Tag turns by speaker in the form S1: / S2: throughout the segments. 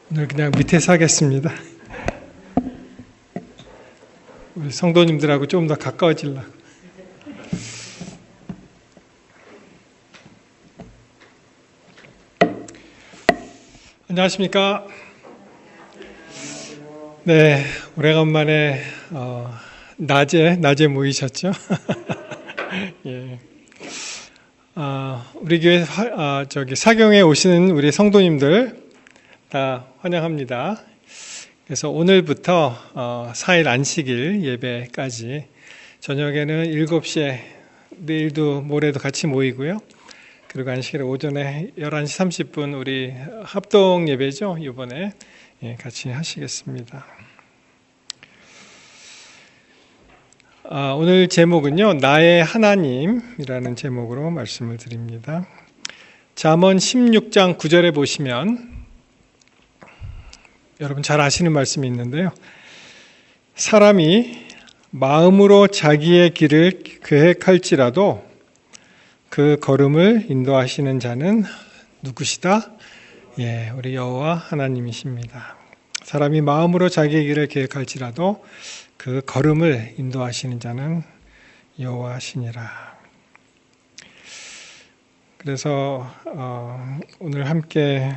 S1: 오늘 그냥 밑에서 하겠습니다. 우리 성도님들하고 좀 더 가까워지려고. 안녕하십니까? 네, 오래간만에 낮에 모이셨죠? 예. 우리 교회 사경에 오시는 우리 성도님들 다 환영합니다. 그래서 오늘부터 4일 안식일 예배까지 저녁에는 7시에 내일도 모레도 같이 모이고요. 그리고 안식일 오전에 11시 30분 우리 합동 예배죠. 이번에 같이 하시겠습니다. 오늘 제목은요, 나의 하나님이라는 제목으로 말씀을 드립니다. 잠언 16장 9절에 보시면 여러분 잘 아시는 말씀이 있는데요. 사람이 마음으로 자기의 길을 계획할지라도 그 걸음을 인도하시는 자는 누구시다? 예, 우리 여호와 하나님이십니다. 사람이 마음으로 자기의 길을 계획할지라도 그 걸음을 인도하시는 자는 여호와시니라. 그래서 오늘 함께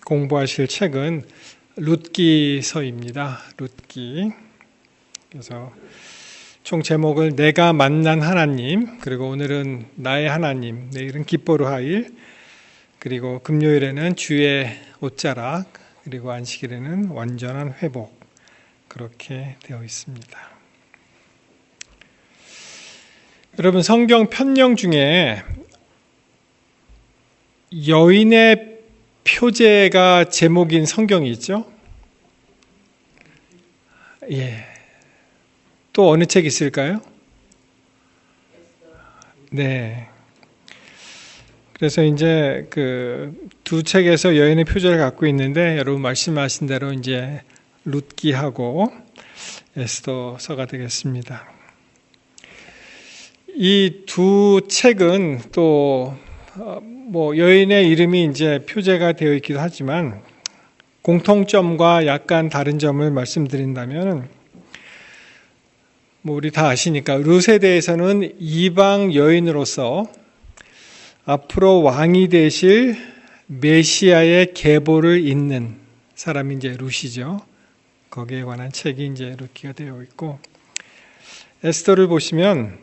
S1: 공부하실 책은 룻기서입니다. 룻기. 그래서 총 제목을 내가 만난 하나님, 그리고 오늘은 나의 하나님, 내일은 기뻐로 하일, 그리고 금요일에는 주의 옷자락, 그리고 안식일에는 완전한 회복, 그렇게 되어 있습니다. 여러분, 성경 편령 중에 여인의 표제가 제목인 성경이 있죠? 예. 또 어느 책 있을까요? 네. 그래서 이제 그 두 책에서 여인의 표제를 갖고 있는데 여러분 말씀하신 대로 이제 룻기하고 에스더서가 되겠습니다. 이 두 책은 또 여인의 이름이 이제 표제가 되어 있기도 하지만 공통점과 약간 다른 점을 말씀드린다면 우리 다 아시니까 룻에 대해서는 이방 여인으로서 앞으로 왕이 되실 메시아의 계보를 잇는 사람이 이제 룻이죠. 거기에 관한 책이 이제 룻기가 되어 있고, 에스더를 보시면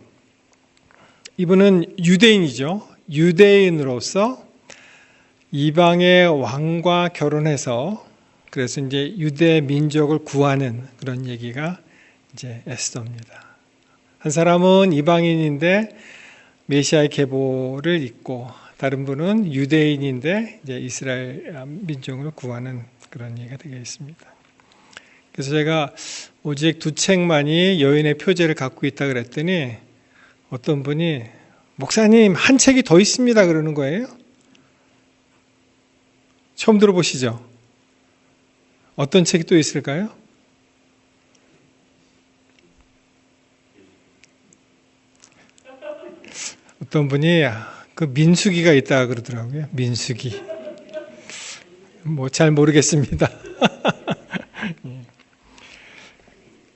S1: 이분은 유대인이죠. 유대인으로서 이방의 왕과 결혼해서 그래서 이제 유대 민족을 구하는 그런 얘기가 이제 에스더입니다. 한 사람은 이방인인데 메시아의 계보를 잇고, 다른 분은 유대인인데 이제 이스라엘 민족을 구하는 그런 얘기가 되겠습니다. 그래서 제가 오직 두 책만이 여인의 표제를 갖고 있다 그랬더니 어떤 분이 목사님 한 책이 더 있습니다 그러는 거예요. 처음 들어보시죠? 어떤 책이 또 있을까요? 어떤 분이 그 민수기가 있다 그러더라고요. 민수기. 잘 모르겠습니다.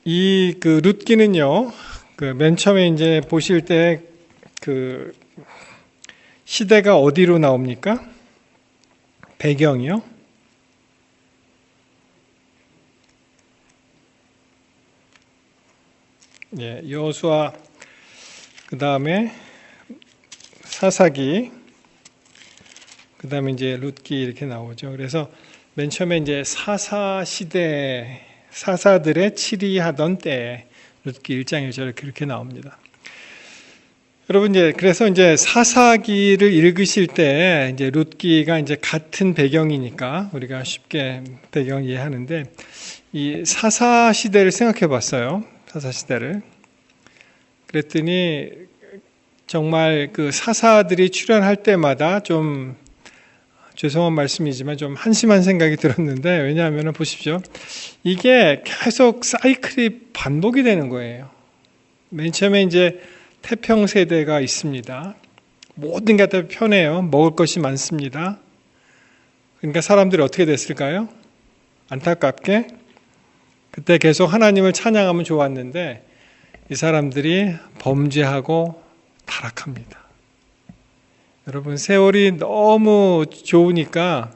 S1: 이 그 룻기는요, 그 맨 처음에 이제 보실 때 그 시대가 어디로 나옵니까? 배경이요? 예, 여호수아, 그 다음에 사사기, 그 다음에 이제 룻기 이렇게 나오죠. 그래서 맨 처음에 이제 사사 시대, 사사들의 치리하던 때 룻기 1장 1절에 그렇게 나옵니다. 여러분 그래서 이제 사사기를 읽으실 때 이제 룻기가 이제 같은 배경이니까 우리가 쉽게 배경 이해하는데, 이 사사 시대를 생각해 봤어요. 사사 시대를. 그랬더니 정말 그 사사들이 출연할 때마다 좀 죄송한 말씀이지만 좀 한심한 생각이 들었는데, 왜냐하면 보십시오. 이게 계속 사이클이 반복이 되는 거예요. 맨 처음에 이제 태평 세대가 있습니다. 모든 게 다 편해요. 먹을 것이 많습니다. 그러니까 사람들이 어떻게 됐을까요? 안타깝게 그때 계속 하나님을 찬양하면 좋았는데 이 사람들이 범죄하고 타락합니다. 여러분, 세월이 너무 좋으니까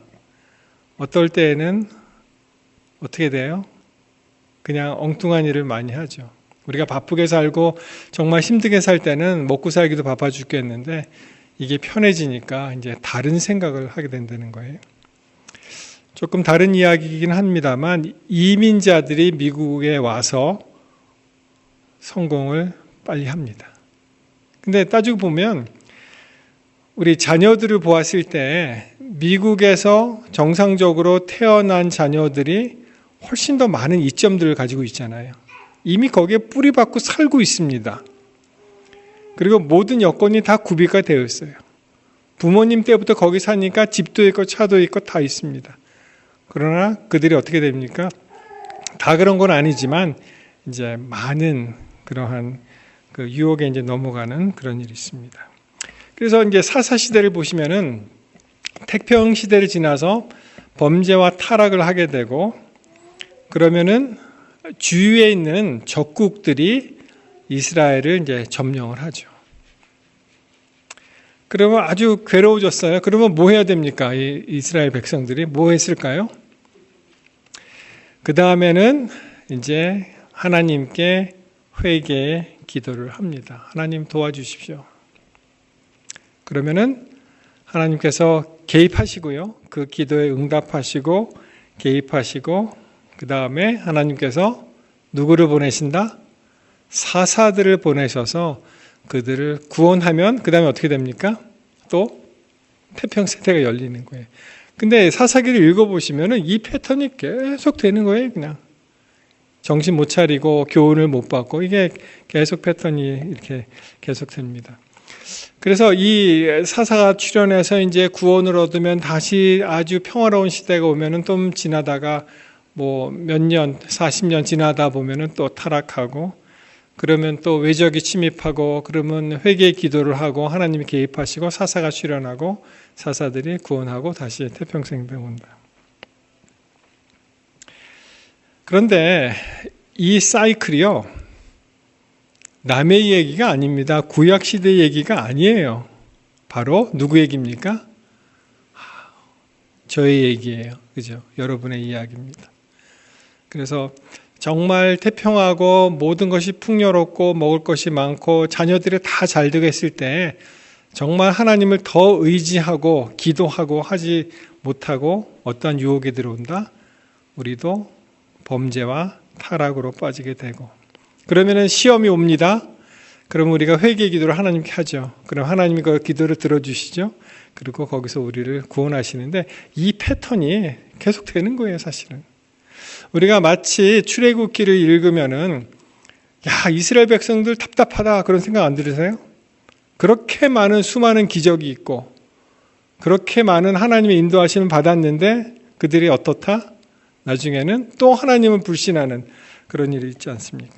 S1: 어떨 때에는 어떻게 돼요? 그냥 엉뚱한 일을 많이 하죠. 우리가 바쁘게 살고 정말 힘들게 살 때는 먹고 살기도 바빠 죽겠는데 이게 편해지니까 이제 다른 생각을 하게 된다는 거예요. 조금 다른 이야기이긴 합니다만 이민자들이 미국에 와서 성공을 빨리 합니다. 근데 따지고 보면 우리 자녀들을 보았을 때 미국에서 정상적으로 태어난 자녀들이 훨씬 더 많은 이점들을 가지고 있잖아요. 이미 거기에 뿌리박고 살고 있습니다. 그리고 모든 여건이 다 구비가 되어 있어요. 부모님 때부터 거기 사니까 집도 있고 차도 있고 다 있습니다. 그러나 그들이 어떻게 됩니까? 다 그런 건 아니지만 이제 많은 그러한 그 유혹에 이제 넘어가는 그런 일이 있습니다. 그래서 이제 사사시대를 보시면은 태평 시대를 지나서 범죄와 타락을 하게 되고 그러면은 주위에 있는 적국들이 이스라엘을 이제 점령을 하죠. 그러면 아주 괴로워졌어요. 그러면 뭐 해야 됩니까? 이 이스라엘 백성들이 뭐 했을까요? 그 다음에는 이제 하나님께 회개 기도를 합니다. 하나님 도와주십시오. 그러면은 하나님께서 개입하시고요. 그 기도에 응답하시고 개입하시고 그 다음에 하나님께서 누구를 보내신다? 사사들을 보내셔서 그들을 구원하면 그 다음에 어떻게 됩니까? 또 태평세대가 열리는 거예요. 근데 사사기를 읽어보시면은 이 패턴이 계속 되는 거예요. 그냥 정신 못 차리고 교훈을 못 받고 이게 계속 패턴이 이렇게 계속 됩니다. 그래서 이 사사가 출현해서 이제 구원을 얻으면 다시 아주 평화로운 시대가 오면은 좀 지나다가 뭐 몇 년, 40년 지나다 보면은 또 타락하고 그러면 또 외적이 침입하고 그러면 회개 기도를 하고 하나님이 개입하시고 사사가 출현하고 사사들이 구원하고 다시 태평생대 온다. 그런데 이 사이클이요. 남의 얘기가 아닙니다. 구약시대 얘기가 아니에요. 바로 누구 얘기입니까? 저의 얘기예요. 그죠? 여러분의 이야기입니다. 그래서 정말 태평하고 모든 것이 풍요롭고 먹을 것이 많고 자녀들이 다 잘 되겠을 때 정말 하나님을 더 의지하고 기도하고 하지 못하고 어떠한 유혹이 들어온다? 우리도 범죄와 타락으로 빠지게 되고 그러면은 시험이 옵니다. 그럼 우리가 회개 기도를 하나님께 하죠. 그럼 하나님이 그 기도를 들어주시죠. 그리고 거기서 우리를 구원하시는데 이 패턴이 계속 되는 거예요, 사실은. 우리가 마치 출애굽기를 읽으면은 야, 이스라엘 백성들 답답하다 그런 생각 안 들으세요? 그렇게 많은 수많은 기적이 있고 그렇게 많은 하나님의 인도하심을 받았는데 그들이 어떻다? 나중에는 또 하나님을 불신하는 그런 일이 있지 않습니까?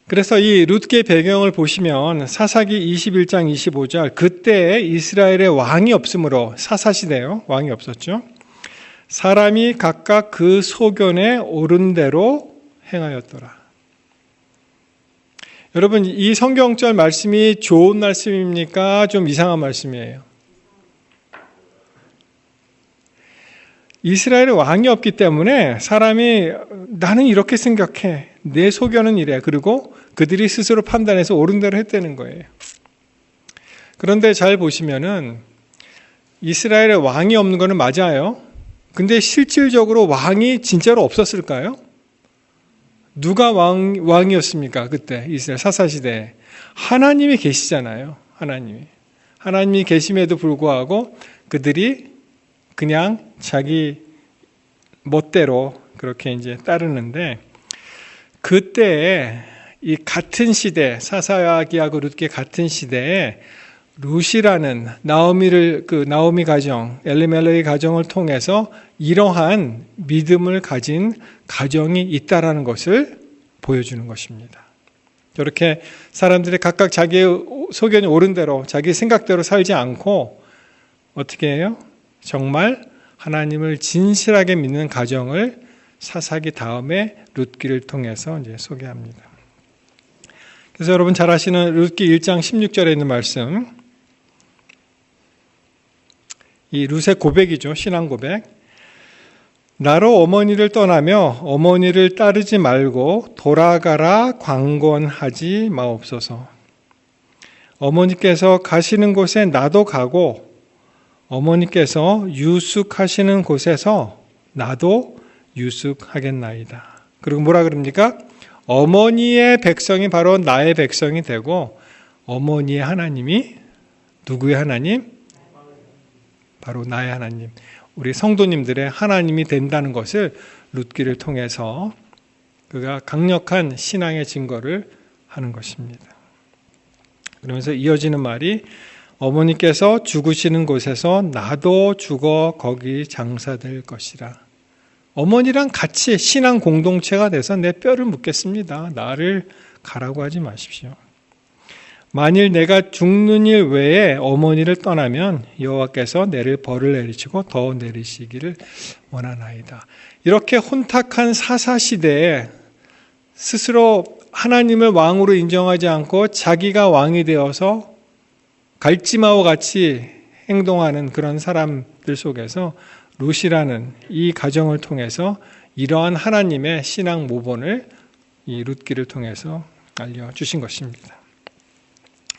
S1: 그래서 이 룻기의 배경을 보시면 사사기 21장 25절 그때 이스라엘의 왕이 없으므로 사사시대요. 왕이 없었죠. 사람이 각각 그 소견에 옳은 대로 행하였더라. 여러분 이 성경절 말씀이 좋은 말씀입니까? 좀 이상한 말씀이에요. 이스라엘의 왕이 없기 때문에 사람이 나는 이렇게 생각해. 내 소견은 이래. 그리고 그들이 스스로 판단해서 옳은 대로 했다는 거예요. 그런데 잘 보시면은 이스라엘의 왕이 없는 거는 맞아요. 근데 실질적으로 왕이 진짜로 없었을까요? 누가 왕이었습니까? 그때 이스라엘 사사시대에. 하나님이 계시잖아요. 하나님이 계심에도 불구하고 그들이 그냥 자기 멋대로 그렇게 이제 따르는데 그때 이 같은 시대 사사기하고 룻기 같은 시대에 룻이라는 나오미 가정, 엘리멜렉의 가정을 통해서 이러한 믿음을 가진 가정이 있다라는 것을 보여주는 것입니다. 이렇게 사람들이 각각 자기의 소견이 옳은 대로 자기 생각대로 살지 않고 어떻게 해요? 정말 하나님을 진실하게 믿는 가정을 사사기 다음에 룻기를 통해서 이제 소개합니다. 그래서 여러분 잘 아시는 룻기 1장 16절에 있는 말씀, 이 룻의 고백이죠. 신앙 고백. 나로 어머니를 떠나며 어머니를 따르지 말고 돌아가라 강권하지 마옵소서. 어머니께서 가시는 곳에 나도 가고 어머니께서 유숙하시는 곳에서 나도 유숙하겠나이다. 그리고 뭐라 그럽니까? 어머니의 백성이 바로 나의 백성이 되고 어머니의 하나님이 누구의 하나님? 바로 나의 하나님. 우리 성도님들의 하나님이 된다는 것을 룻기를 통해서 그가 강력한 신앙의 증거를 하는 것입니다. 그러면서 이어지는 말이 어머니께서 죽으시는 곳에서 나도 죽어 거기 장사될 것이라. 어머니랑 같이 신앙 공동체가 돼서 내 뼈를 묻겠습니다. 나를 가라고 하지 마십시오. 만일 내가 죽는 일 외에 어머니를 떠나면 여호와께서 내를 벌을 내리시고 더 내리시기를 원하나이다. 이렇게 혼탁한 사사시대에 스스로 하나님을 왕으로 인정하지 않고 자기가 왕이 되어서 갈지마와 같이 행동하는 그런 사람들 속에서 룻이라는 이 가정을 통해서 이러한 하나님의 신앙 모본을 이 룻기를 통해서 알려주신 것입니다.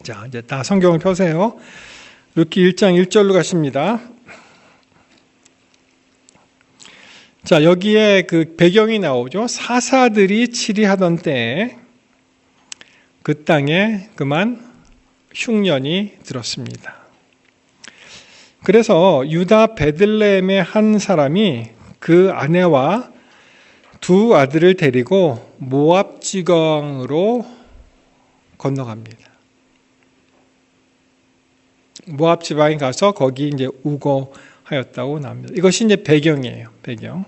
S1: 자, 이제 다 성경을 펴세요. 룻기 1장 1절로 가십니다. 자, 여기에 그 배경이 나오죠. 사사들이 치리하던 때에 그 땅에 그만 흉년이 들었습니다. 그래서 유다 베들레헴의 한 사람이 그 아내와 두 아들을 데리고 모압 지방으로 건너갑니다. 모압 지방에 가서 거기 이제 우거하였다고 나옵니다. 이것이 이제 배경이에요. 배경.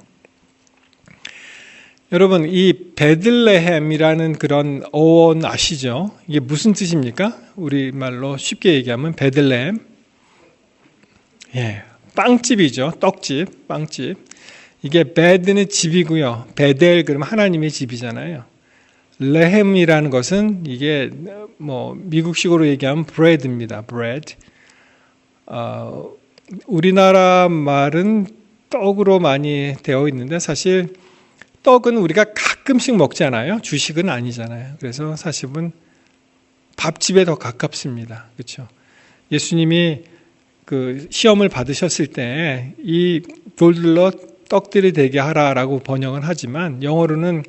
S1: 여러분, 이 베들레헴이라는 그런 어원 아시죠? 이게 무슨 뜻입니까? 우리말로 쉽게 얘기하면 베들레헴. 예, 빵집이죠. 떡집, 빵집. 이게 베드는 집이고요. 베델 그러면 하나님의 집이잖아요. 레헴이라는 것은 이게 뭐 미국식으로 얘기하면 bread입니다. bread. 우리나라 말은 떡으로 많이 되어 있는데 사실 떡은 우리가 가끔씩 먹잖아요. 주식은 아니잖아요. 그래서 사실은 밥집에 더 가깝습니다. 그렇죠? 예수님이 그 시험을 받으셨을 때 이 돌들로 떡들이 되게 하라라고 번역은 하지만 영어로는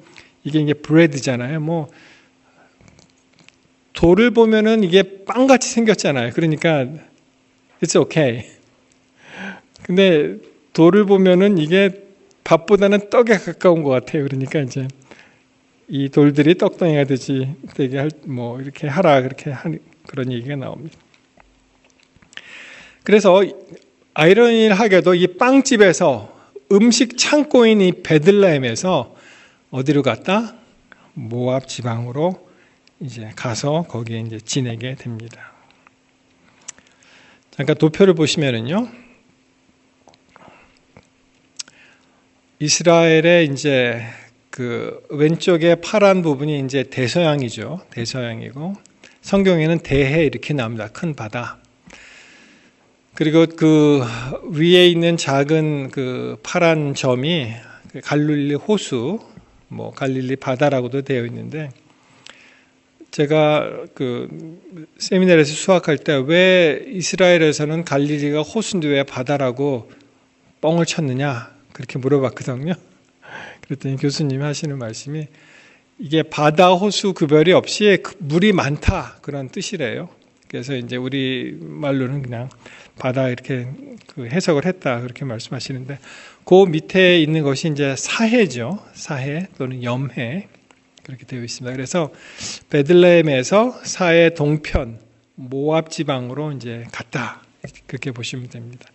S1: 이게 이제 브레드잖아요. 뭐 돌을 보면은 이게 빵같이 생겼잖아요. 그러니까 it's okay. 근데 돌을 보면은 이게 밥보다는 떡에 가까운 것 같아요. 그러니까 이제 이 돌들이 떡덩이가 되게 뭐 이렇게 하라 그렇게 하는 그런 얘기가 나옵니다. 그래서 아이러니하게도 이 빵집에서 음식 창고인 이 베들레헴에서 어디로 갔다? 모압 지방으로 이제 가서 거기에 이제 지내게 됩니다. 잠깐 도표를 보시면은요. 이스라엘의 이제 그 왼쪽에 파란 부분이 이제 대서양이죠. 대서양이고 성경에는 대해 이렇게 나옵니다. 큰 바다. 그리고 그 위에 있는 작은 그 파란 점이 갈릴리 호수, 뭐 갈릴리 바다라고도 되어 있는데 제가 그 세미나리에서 수학할 때 왜 이스라엘에서는 갈릴리가 호수인데 왜 바다라고 뻥을 쳤느냐 그렇게 물어봤거든요. 그랬더니 교수님이 하시는 말씀이 이게 바다 호수 구별이 없이 물이 많다 그런 뜻이래요. 그래서 이제 우리 말로는 그냥 바다 이렇게 그 해석을 했다 그렇게 말씀하시는데 그 밑에 있는 것이 이제 사해죠. 사해 또는 염해 그렇게 되어 있습니다. 그래서 베들레헴에서 사해 동편 모압 지방으로 이제 갔다 그렇게 보시면 됩니다.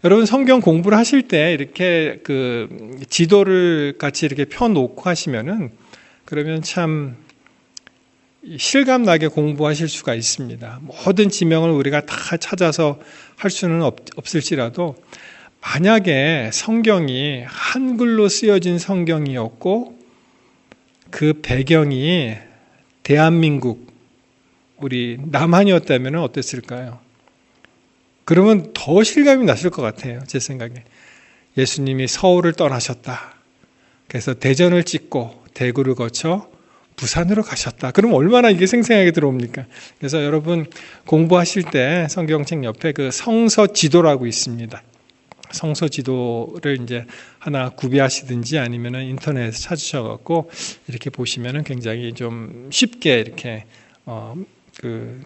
S1: 여러분 성경 공부를 하실 때 이렇게 그 지도를 같이 이렇게 펴놓고 하시면은 그러면 참 실감 나게 공부하실 수가 있습니다. 모든 지명을 우리가 다 찾아서 할 수는 없을지라도 만약에 성경이 한글로 쓰여진 성경이었고 그 배경이 대한민국, 우리 남한이었다면 어땠을까요? 그러면 더 실감이 났을 것 같아요. 제 생각에. 예수님이 서울을 떠나셨다. 그래서 대전을 찍고 대구를 거쳐 부산으로 가셨다. 그럼 얼마나 이게 생생하게 들어옵니까? 그래서 여러분 공부하실 때 성경책 옆에 그 성서 지도라고 있습니다. 성서 지도를 이제 하나 구비하시든지 아니면 인터넷에 찾으셔갖고 이렇게 보시면은 굉장히 좀 쉽게 이렇게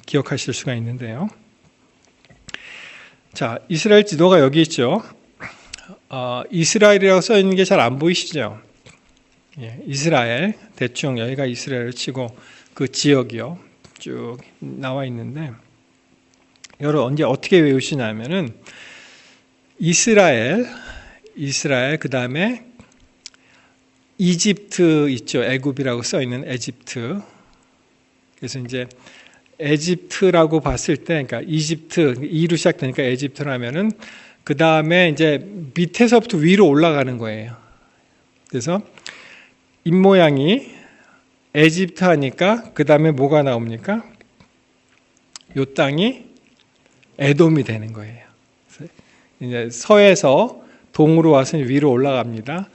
S1: 기억하실 수가 있는데요. 자, 이스라엘 지도가 여기 있죠. 이스라엘이라고 써 있는 게 잘 안 보이시죠? 예, 이스라엘, 대충 여기가 이스라엘을 치고 그 지역이요. 쭉 나와 있는데, 여러분 언제 어떻게 외우시냐면은, 이스라엘, 그 다음에 이집트 있죠. 애굽이라고 써 있는 에집트. 그래서 이제 에집트라고 봤을 때, 그러니까 이집트, 이로 시작되니까 에집트라면은 그 다음에 이제 밑에서부터 위로 올라가는 거예요. 그래서 입모양이 에집트 하니까 그 다음에 뭐가 나옵니까? 요 땅이 에돔이 되는 거예요. 이제 서에서 동으로 와서 위로 올라갑니다.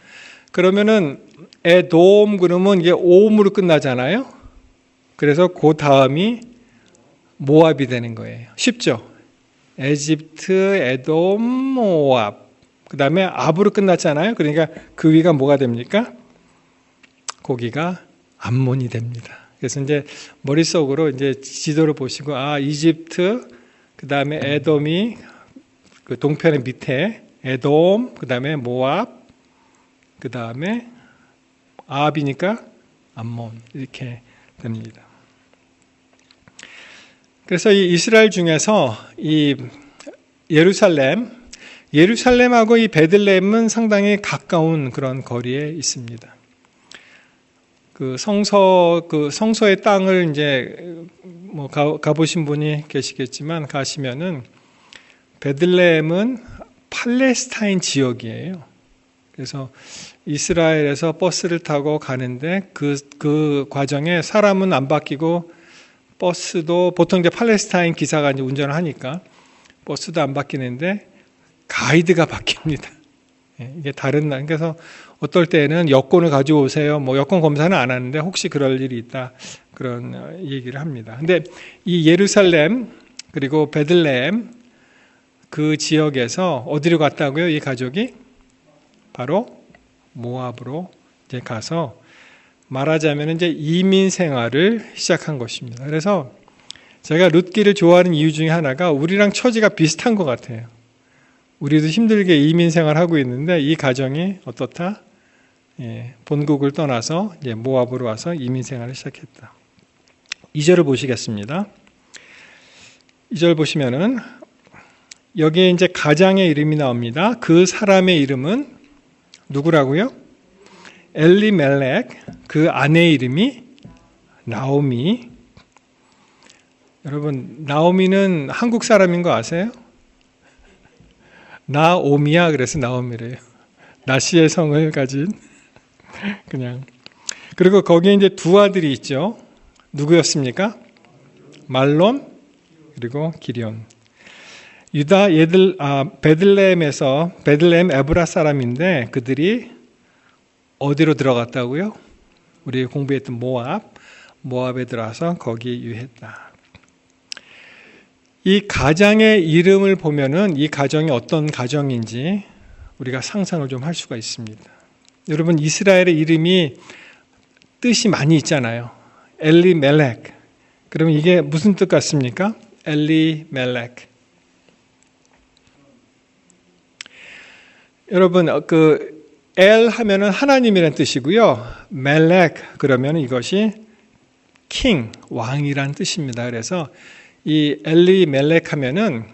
S1: 그러면은 에돔 그러면 이게 오음으로 끝나잖아요. 그래서 그 다음이 모압이 되는 거예요. 쉽죠? 에집트, 에돔, 모압. 그 다음에 압으로 끝났잖아요. 그러니까 그 위가 뭐가 됩니까? 거기가 암몬이 됩니다. 그래서 이제 머릿속으로 이제 지도를 보시고, 이집트, 그 다음에 에돔이 그 동편의 밑에 에돔, 그 다음에 모압, 그 다음에 아합이니까 암몬 이렇게 됩니다. 그래서 이 이스라엘 중에서 이 예루살렘하고 이 베들레헴은 상당히 가까운 그런 거리에 있습니다. 그 성소의 땅을 이제 뭐 가보신 분이 계시겠지만 가시면은 베들레헴은 팔레스타인 지역이에요. 그래서 이스라엘에서 버스를 타고 가는데 그 과정에 사람은 안 바뀌고 버스도 보통 이제 팔레스타인 기사가 이제 운전을 하니까 버스도 안 바뀌는데 가이드가 바뀝니다. 이게 다른 날. 그래서 어떨 때는 여권을 가지고 오세요. 뭐 여권 검사는 안 하는데 혹시 그럴 일이 있다. 그런 얘기를 합니다. 근데 이 예루살렘 그리고 베들레헴 그 지역에서 어디로 갔다고요? 이 가족이 바로 모압으로 이제 가서 말하자면 이제 이민 생활을 시작한 것입니다. 그래서 제가 룻기를 좋아하는 이유 중에 하나가 우리랑 처지가 비슷한 것 같아요. 우리도 힘들게 이민 생활하고 있는데 이 가정이 어떻다? 본국을 떠나서 이제 모압으로 와서 이민 생활을 시작했다. 2절을 보시겠습니다. 2절 보시면은 여기에 이제 가장의 이름이 나옵니다. 그 사람의 이름은 누구라고요? 엘리멜렉, 그 아내의 이름이 나오미. 여러분, 나오미는 한국 사람인 거 아세요? 나오미야, 그래서 나오미래요. 나시의 성을 가진 그냥. 그리고 거기에 이제 두 아들이 있죠. 누구였습니까? 말론 그리고 기리온. 유다 베들레헴 에브라 사람인데 그들이 어디로 들어갔다고요? 우리 공부했던 모압에 들어와서 거기 유했다. 이 가정의 이름을 보면은 이 가정이 어떤 가정인지 우리가 상상을 좀 할 수가 있습니다. 여러분 이스라엘의 이름이 뜻이 많이 있잖아요. 엘리멜렉. 그러면 이게 무슨 뜻 같습니까? 엘리멜렉. 여러분 엘 하면은 하나님이란 뜻이고요. 멜렉 그러면 이것이 king 왕이란 뜻입니다. 그래서 이 엘리멜렉 하면은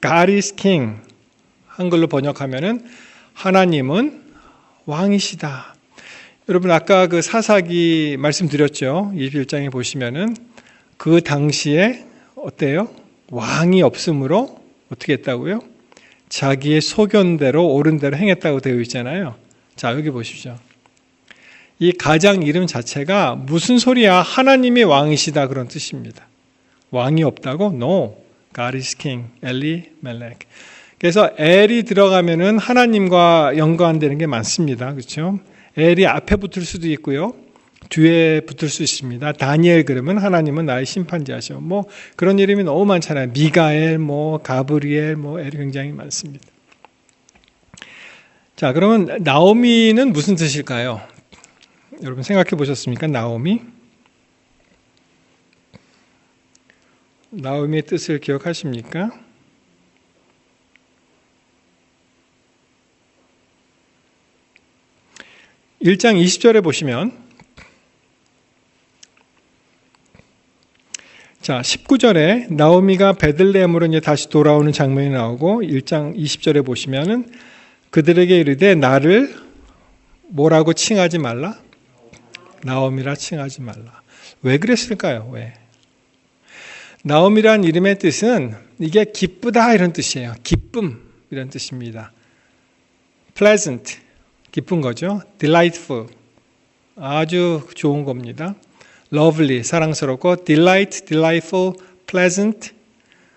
S1: God is king 한글로 번역하면은 하나님은 왕이시다. 여러분 아까 그 사사기 말씀드렸죠. 21장에 보시면은 그 당시에 어때요? 왕이 없으므로 어떻게 했다고요? 자기의 소견대로 옳은 대로 행했다고 되어 있잖아요. 자, 여기 보십시오. 이 가장 이름 자체가 무슨 소리야? 하나님이 왕이시다 그런 뜻입니다. 왕이 없다고? No. God is king. 엘리멜렉. 그래서 엘이 들어가면은 하나님과 연관되는 게 많습니다. 그렇죠? 엘이 앞에 붙을 수도 있고요. 뒤에 붙을 수 있습니다. 다니엘 그러면 하나님은 나의 심판자셔. 뭐 그런 이름이 너무 많잖아요. 미가엘, 뭐 가브리엘, 뭐 엘이 굉장히 많습니다. 자, 그러면 나오미는 무슨 뜻일까요? 여러분 생각해 보셨습니까? 나오미의 뜻을 기억하십니까? 1장 20절에 보시면, 자, 19절에 나오미가 베들레헴으로 이제 다시 돌아오는 장면이 나오고 1장 20절에 보시면은 그들에게 이르되 나를 뭐라고 칭하지 말라? 나오미라 칭하지 말라. 왜 그랬을까요? 왜? 나오미란 이름의 뜻은 이게 기쁘다 이런 뜻이에요. 기쁨 이런 뜻입니다. pleasant, 기쁜 거죠. delightful, 아주 좋은 겁니다. lovely, 사랑스럽고 delight, delightful, pleasant,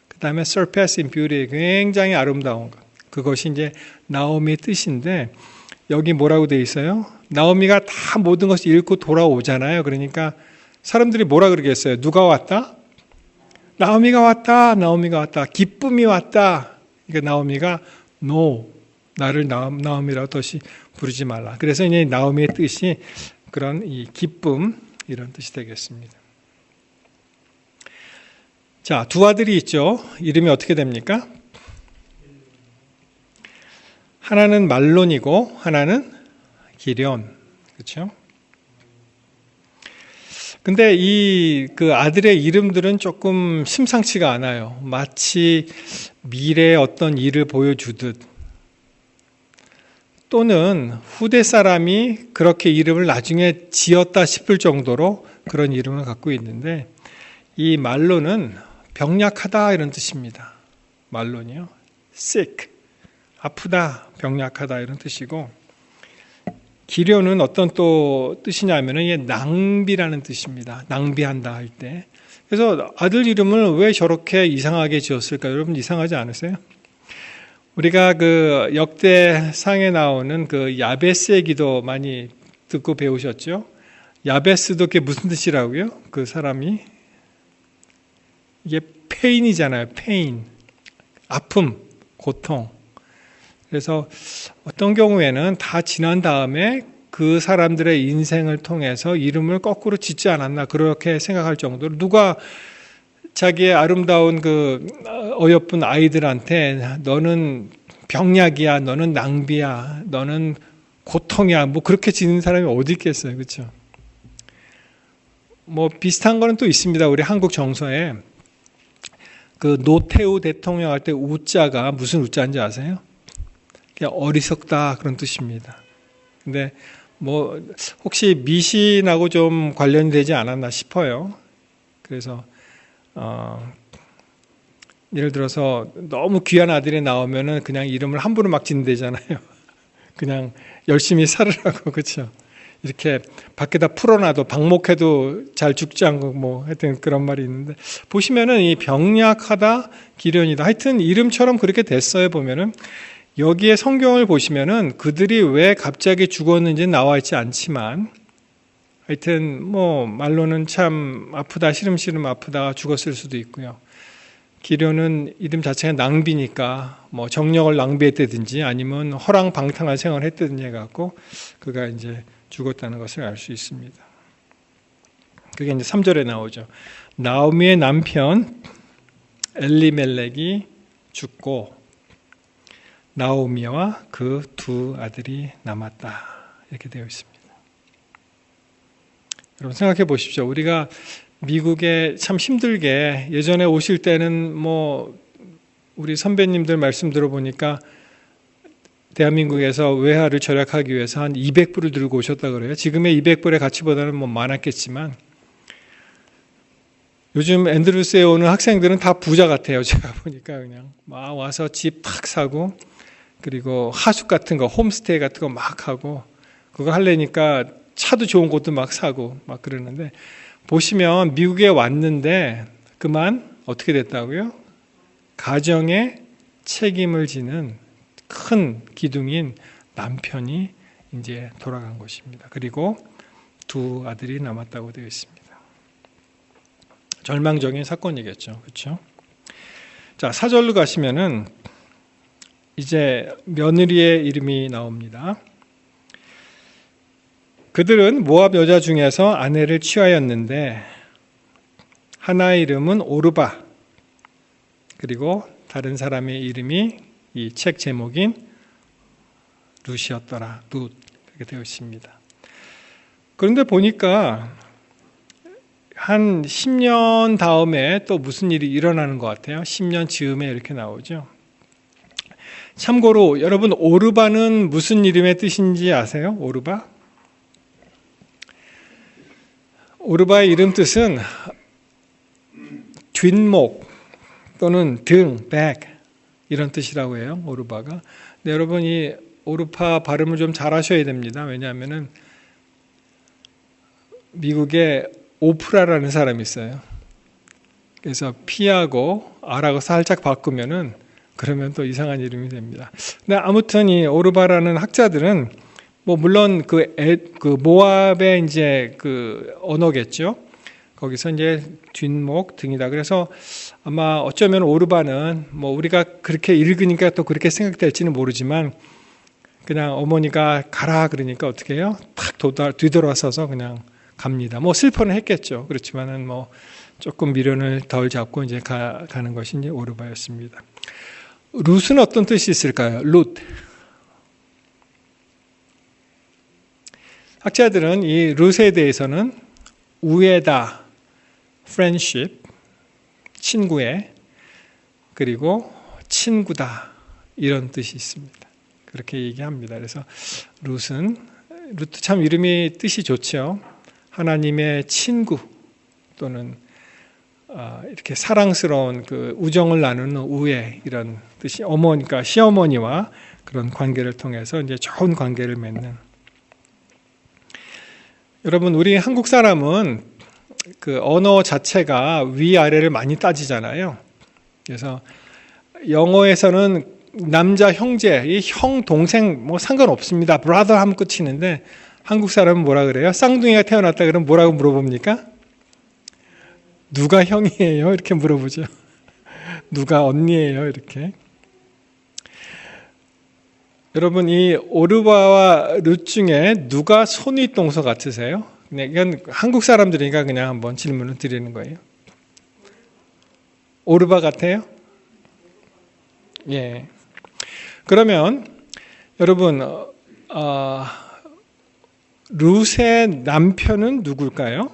S1: 그 다음에 surpass in beauty, 굉장히 아름다운 것. 그것이 이제 나오미의 뜻인데 여기 뭐라고 되어 있어요? 나오미가 다 모든 것을 잃고 돌아오잖아요. 그러니까 사람들이 뭐라 그러겠어요? 누가 왔다? 나오미가 왔다. 나오미가 왔다. 기쁨이 왔다. 그러니까 나오미가 no, 나를 나오미라고 다시 부르지 말라. 그래서 이제 나오미의 뜻이 그런 이 기쁨 이런 뜻이 되겠습니다. 자, 두 아들이 있죠. 이름이 어떻게 됩니까? 하나는 말론이고 하나는 기럨. 그렇죠? 근데 그 아들의 이름들은 조금 심상치가 않아요. 마치 미래의 어떤 일을 보여주듯 또는 후대 사람이 그렇게 이름을 나중에 지었다 싶을 정도로 그런 이름을 갖고 있는데 이 말론은 병약하다 이런 뜻입니다. 말론이요. sick, 아프다, 병약하다 이런 뜻이고 기럨은 어떤 또 뜻이냐면은 이게 낭비라는 뜻입니다. 낭비한다 할 때. 그래서 아들 이름을 왜 저렇게 이상하게 지었을까요? 여러분 이상하지 않으세요? 우리가 그 역대상에 나오는 그 야베스의 기도 많이 듣고 배우셨죠? 야베스도 그게 무슨 뜻이라고요? 그 사람이 이게 페인이잖아요. 페인, 아픔, 고통. 그래서 어떤 경우에는 다 지난 다음에 그 사람들의 인생을 통해서 이름을 거꾸로 짓지 않았나 그렇게 생각할 정도로 누가 자기의 아름다운 그 어여쁜 아이들한테 너는 병약이야, 너는 낭비야, 너는 고통이야, 뭐 그렇게 지는 사람이 어디 있겠어요, 그렇죠? 뭐 비슷한 거는 또 있습니다. 우리 한국 정서에 그 노태우 대통령 할 때 우자가 무슨 우자인지 아세요? 그냥 어리석다 그런 뜻입니다. 근데 뭐 혹시 미신하고 좀 관련이 되지 않았나 싶어요. 그래서 예를 들어서 너무 귀한 아들이 나오면은 그냥 이름을 함부로 막 짓는다잖아요. 그냥 열심히 살으라고 그렇죠. 이렇게 밖에다 풀어놔도 방목해도 잘 죽지 않고 뭐 하여튼 그런 말이 있는데 보시면은 이 병약하다, 기련이다 하여튼 이름처럼 그렇게 됐어요. 보면은 여기에 성경을 보시면은 그들이 왜 갑자기 죽었는지 나와 있지 않지만 하여튼 뭐 말로는 참 아프다, 시름시름 아프다 죽었을 수도 있고요. 기련은 이름 자체가 낭비니까 뭐 정력을 낭비했다든지 아니면 허랑방탕한 생활을 했다든지 해갖고 그가 이제 죽었다는 것을 알 수 있습니다. 그게 이제 3절에 나오죠. 나오미의 남편 엘리멜렉이 죽고 나오미와 그 두 아들이 남았다. 이렇게 되어 있습니다. 여러분 생각해 보십시오. 우리가 미국에 참 힘들게 예전에 오실 때는 뭐 우리 선배님들 말씀 들어보니까 대한민국에서 외화를 절약하기 위해서 한 200불을 들고 오셨다 그래요. 지금의 200불의 가치보다는 뭐 많았겠지만 요즘 앤드루스에 오는 학생들은 다 부자 같아요. 제가 보니까 그냥 막 와서 집 탁 사고, 그리고 하숙 같은 거, 홈스테이 같은 거 막 하고, 그거 하려니까 차도 좋은 곳도 막 사고 막 그러는데, 보시면 미국에 왔는데 그만 어떻게 됐다고요? 가정에 책임을 지는 큰 기둥인 남편이 이제 돌아간 것입니다. 그리고 두 아들이 남았다고 되어 있습니다. 절망적인 사건이겠죠. 그렇죠? 자, 4절로 가시면은 이제 며느리의 이름이 나옵니다. 그들은 모압 여자 중에서 아내를 취하였는데 하나의 이름은 오르바, 그리고 다른 사람의 이름이 이 책 제목인 룻이었더라. 룻, 그렇게 되어 있습니다. 그런데 보니까 한 10년 다음에 또 무슨 일이 일어나는 것 같아요. 10년 즈음에 이렇게 나오죠. 참고로 여러분, 오르바는 무슨 이름의 뜻인지 아세요? 오르바? 오르바의 이름 뜻은 뒷목 또는 등, back 이런 뜻이라고 해요. 오르바가. 근데 여러분, 이 오르파 발음을 좀 잘 하셔야 됩니다. 왜냐하면은 미국에 오프라라는 사람이 있어요. 그래서 P하고 R하고 살짝 바꾸면은 그러면 또 이상한 이름이 됩니다. 근데 아무튼 이 오르바라는 학자들은 뭐 물론 그 모압의 이제 그 언어겠죠. 거기서 이제 뒷목 등이다. 그래서 아마 어쩌면 오르바는 뭐 우리가 그렇게 읽으니까 또 그렇게 생각될지는 모르지만 그냥 어머니가 가라 그러니까 어떻게 해요? 탁 뒤돌아서서 그냥 갑니다. 뭐 슬퍼는 했겠죠. 그렇지만은 뭐 조금 미련을 덜 잡고 이제 가는 것이 이제 오르바였습니다. 룻은 어떤 뜻이 있을까요? 룻. 학자들은 이 룻에 대해서는 우애다, friendship, 친구애, 그리고 친구다 이런 뜻이 있습니다. 그렇게 얘기합니다. 그래서 룻은 참 이름이 뜻이 좋죠. 하나님의 친구 또는 이렇게 사랑스러운 그 우정을 나누는 우애 이런 뜻이 어머니까 시어머니와 그런 관계를 통해서 이제 좋은 관계를 맺는. 여러분, 우리 한국 사람은 그 언어 자체가 위아래를 많이 따지잖아요. 그래서 영어에서는 남자 형제, 이 형 동생 뭐 상관없습니다. brother 하면 끝이는데 한국 사람은 뭐라 그래요? 쌍둥이가 태어났다 그러면 뭐라고 물어봅니까? 누가 형이에요? 이렇게 물어보죠. 누가 언니예요? 이렇게. 여러분, 이 오르바와 룻 중에 누가 손윗동서 같으세요? 이건 한국 사람들이니까 그냥 한번 질문을 드리는 거예요. 오르바 같아요? 예. 그러면 여러분, 룻의 남편은 누굴까요?